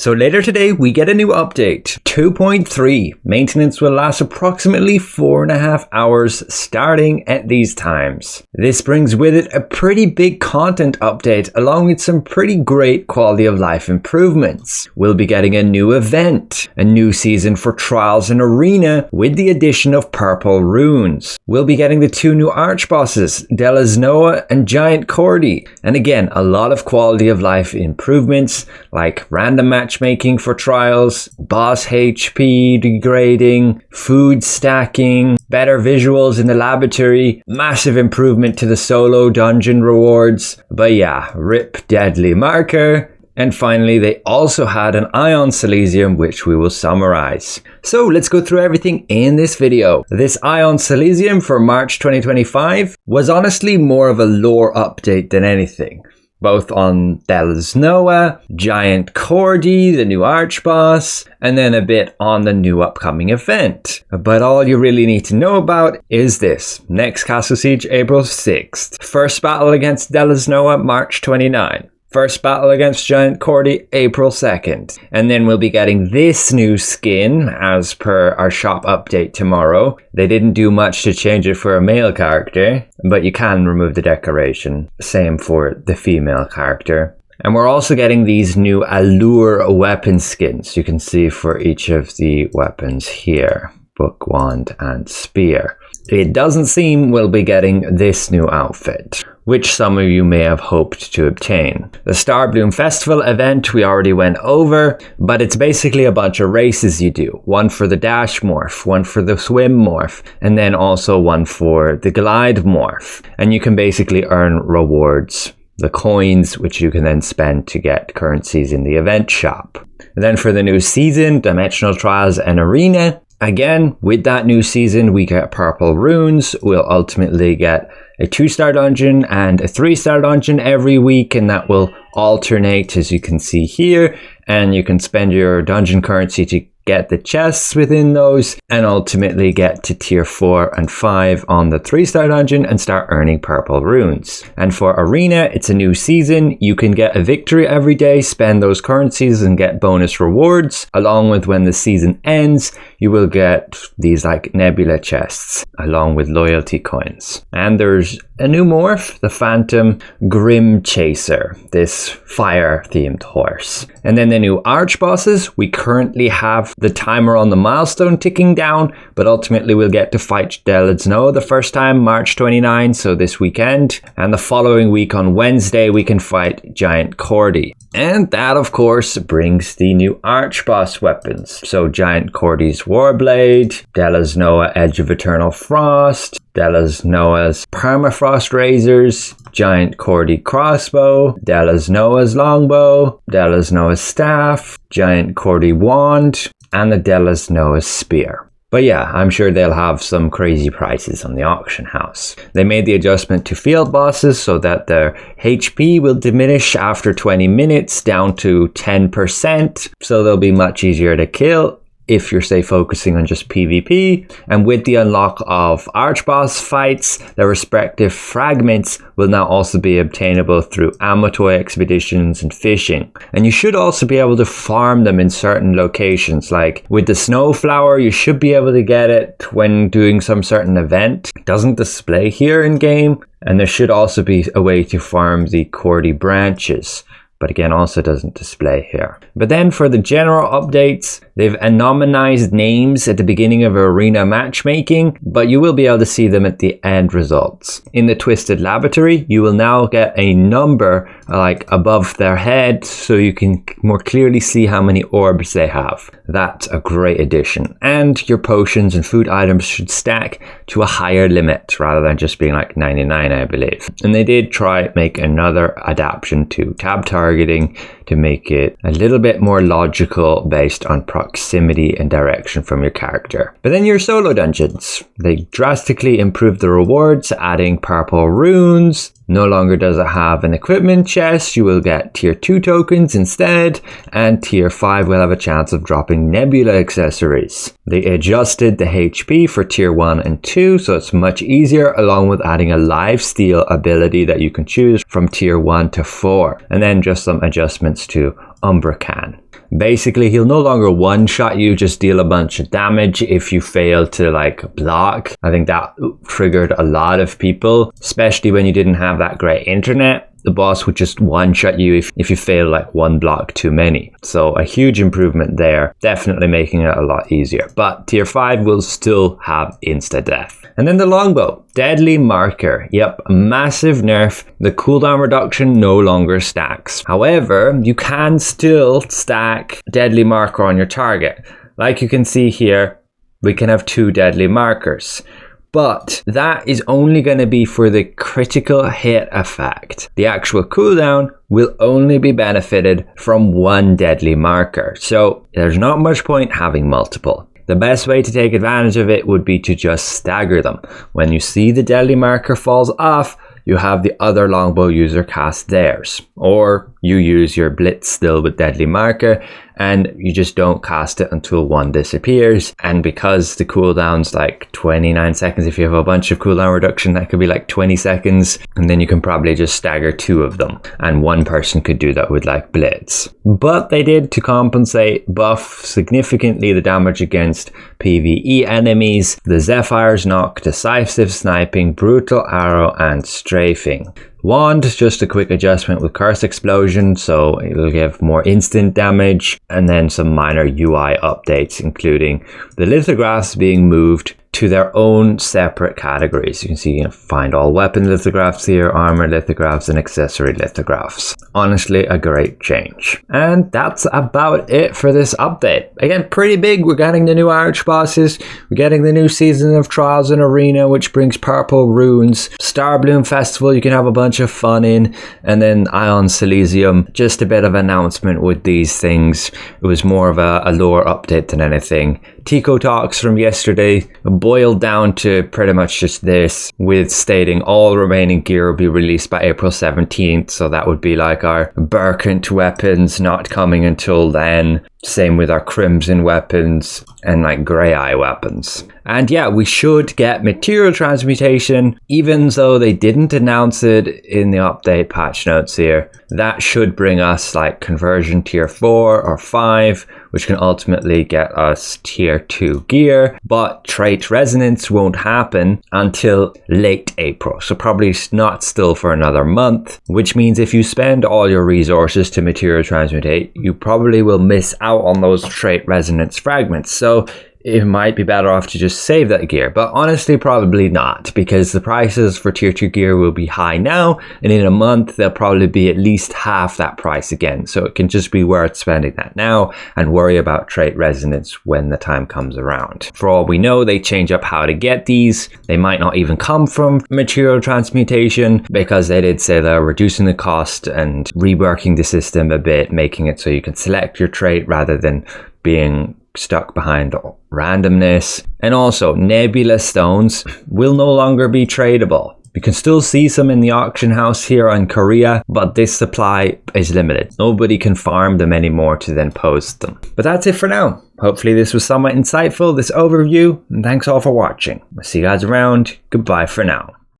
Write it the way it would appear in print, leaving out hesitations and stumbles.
So later today, we get a new update. 2.3. Maintenance will last approximately 4.5 hours starting at these times. This brings with it a pretty big content update along with some pretty great quality of life improvements. We'll be getting a new event, a new season for Trials and Arena with the addition of purple runes. We'll be getting the 2 new arch bosses, Noah and Giant Cordy. And again, a lot of quality of life improvements like random matchmaking for trials, boss HP degrading, food stacking, better visuals in the laboratory, massive improvement to the solo dungeon rewards. But yeah, rip deadly marker. And finally, they also had an Ion Silesium, which we will summarize. So let's go through everything in this video. This Ion Silesium for March 2025 was honestly more of a lore update than anything. Both on Noah, Giant Cordy, the new arch boss, and then a bit on the new upcoming event. But all you really need to know about is this. Next Castle Siege, April 6th. First battle against Noah, March 29th. First battle against Giant Cordy, April 2nd. And then we'll be getting this new skin as per our shop update tomorrow. They didn't do much to change it for a male character, but you can remove the decoration. Same for the female character. And we're also getting these new Allure weapon skins. You can see for each of the weapons here. Book, wand, and spear. It doesn't seem we'll be getting this new outfit, which some of you may have hoped to obtain. The Starbloom Festival event we already went over, but it's basically a bunch of races you do. One for the dash morph, one for the swim morph, and then also one for the glide morph. And you can basically earn rewards, the coins, which you can then spend to get currencies in the event shop. And then for the new season, Dimensional Trials and Arena, again, with that new season, we get purple runes. We'll ultimately get a 2-star dungeon and a 3-star dungeon every week, and that will alternate, as you can see here. And you can spend your dungeon currency to get the chests within those, and ultimately get to tier 4 and 5 on the 3-star dungeon and start earning purple runes. And for Arena, it's a new season. You can get a victory every day, spend those currencies and get bonus rewards. Along with when the season ends, you will get these like nebula chests along with loyalty coins. And there's a new morph, the Phantom Grim Chaser, this fire themed horse. And then the new arch bosses, we currently have the timer on the milestone ticking down, but ultimately we'll get to fight Noah the first time, March 29, so this weekend. And the following week on Wednesday, we can fight Giant Cordy. And that, of course, brings the new arch boss weapons. So Giant Cordy's Warblade, Noah Edge of Eternal Frost, Noah's Permafrost Razors, Giant Cordy Crossbow, Noah's Longbow, Noah's Staff, Giant Cordy Wand, and the Noah's Spear. But yeah, I'm sure they'll have some crazy prices on the auction house. They made the adjustment to field bosses so that their HP will diminish after 20 minutes down to 10%, so they'll be much easier to kill if you're, say, focusing on just PvP. And with the unlock of archboss fights, their respective fragments will now also be obtainable through Amatoy expeditions and fishing. And you should also be able to farm them in certain locations, like with the Snowflower, you should be able to get it when doing some certain event. It doesn't display here in game, and there should also be a way to farm the Cordy branches, but again also doesn't display here. But then for the general updates, they've anonymized names at the beginning of arena matchmaking, but you will be able to see them at the end results. In the Twisted Laboratory, you will now get a number like above their head so you can more clearly see how many orbs they have. That's a great addition. And your potions and food items should stack to a higher limit rather than just being like 99, I believe. And they did try make another adaptation to tab targeting to make it a little bit more logical based on proximity and direction from your character. But then your solo dungeons, they drastically improved the rewards, adding purple runes. No longer does it have an equipment chest, you will get tier 2 tokens instead, and tier 5 will have a chance of dropping nebula accessories. They adjusted the HP for tier 1 and 2, so it's much easier, along with adding a lifesteal ability that you can choose from tier 1 to 4, and then just some adjustments to Umbracan. Basically, he'll no longer one-shot you, just deal a bunch of damage if you fail to like block. I think that triggered a lot of people, especially when you didn't have that great internet. The boss would just one-shot you if you fail like one block too many. So a huge improvement there, definitely making it a lot easier. But tier 5 will still have insta-death. And then the longbow, deadly marker. Yep, a massive nerf. The cooldown reduction no longer stacks. However, you can still stack deadly marker on your target. Like you can see here, we can have 2 deadly markers. But that is only going to be for the critical hit effect. The actual cooldown will only be benefited from 1 deadly marker. So there's not much point having multiple. The best way to take advantage of it would be to just stagger them. When you see the deadly marker falls off, you have the other longbow user cast theirs. Or you use your blitz still with deadly marker and you just don't cast it until 1 disappears. And because the cooldown's like 29 seconds, if you have a bunch of cooldown reduction, that could be like 20 seconds. And then you can probably just stagger 2 of them. And 1 person could do that with like blitz. But they did, to compensate, buff significantly the damage against PvE enemies. The Zephyr's knock, decisive sniping, brutal arrow, and strafing. Wand, just a quick adjustment with Curse Explosion, so it'll give more instant damage, and then some minor UI updates, including the lithographs being moved to their own separate categories. You can see, find all weapon lithographs here, armor lithographs, and accessory lithographs. Honestly, a great change. And that's about it for this update. Again, pretty big. We're getting the new arch bosses. We're getting the new season of Trials and Arena, which brings purple runes. Starbloom Festival, you can have a bunch of fun in. And then Ion Silesium. Just a bit of announcement with these things. It was more of a lore update than anything. Tico talks from yesterday boiled down to pretty much just this, with stating all remaining gear will be released by April 17th. So that would be like our Burkent weapons not coming until then. Same with our Crimson weapons and like Grey Eye weapons. And yeah, we should get material transmutation, even though they didn't announce it in the update patch notes here. That should bring us like conversion tier 4 or 5, which can ultimately get us tier 2 gear. But trait resonance won't happen until late April. So probably not still for another month, which means if you spend all your resources to material transmutate, you probably will miss out on those trait resonance fragments. So it might be better off to just save that gear, but honestly probably not, because the prices for tier 2 gear will be high now, and in a month they'll probably be at least half that price again. So it can just be worth spending that now and worry about trait resonance when the time comes around. For all we know, they change up how to get these. They might not even come from material transmutation, because they did say they're reducing the cost and reworking the system a bit, making it so you can select your trait rather than being stuck behind randomness. And also, nebula stones will no longer be tradable. You can still see some in the auction house here in Korea, but this supply is limited. Nobody can farm them anymore to then post them. But that's it for now. Hopefully this was somewhat insightful, this overview, and thanks all for watching. I'll see you guys around. Goodbye for now.